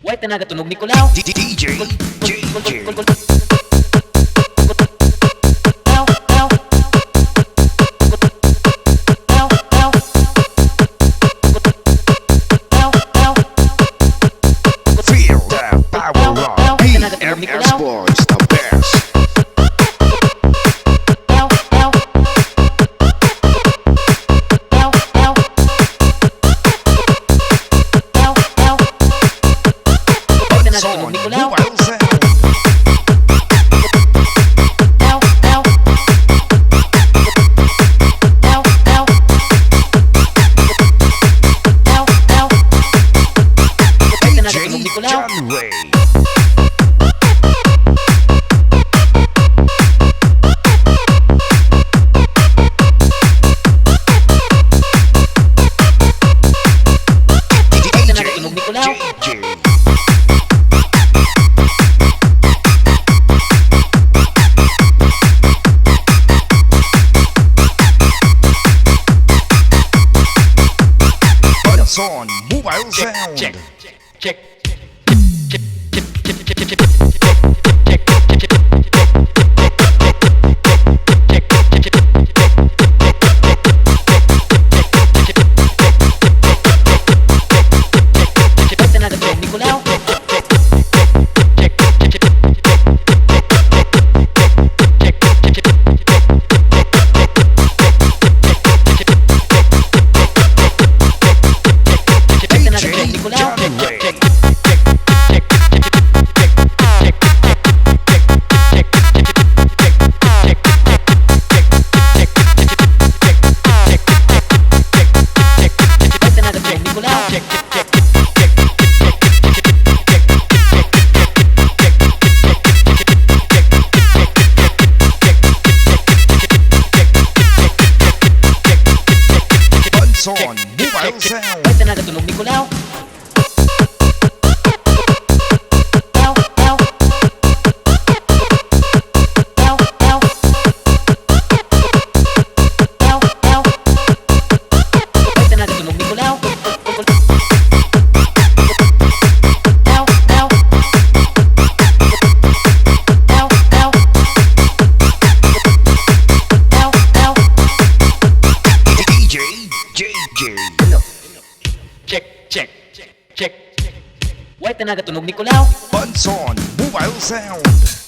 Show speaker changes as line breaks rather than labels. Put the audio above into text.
White na nagatunog ni Kulaw.
DJ Feel that power rock. BMS boys, the best.
Nagatunog ni Kulaw.
Mobile sound.
Nagatunog ni Kulaw.
John Ray.
Nagatunog ni Kulaw.
Buttons on mobile sound.
Check. Check. Nagatunog ni Kulaw.
DJ John Ray. Buttons on mobile sound.
Nagatunog ni Kulaw. Nagatunog ni Kulaw.
DJ JJ.
Check, check, check. White na nagatunog ni Kulaw.
Buttons on mobile sound.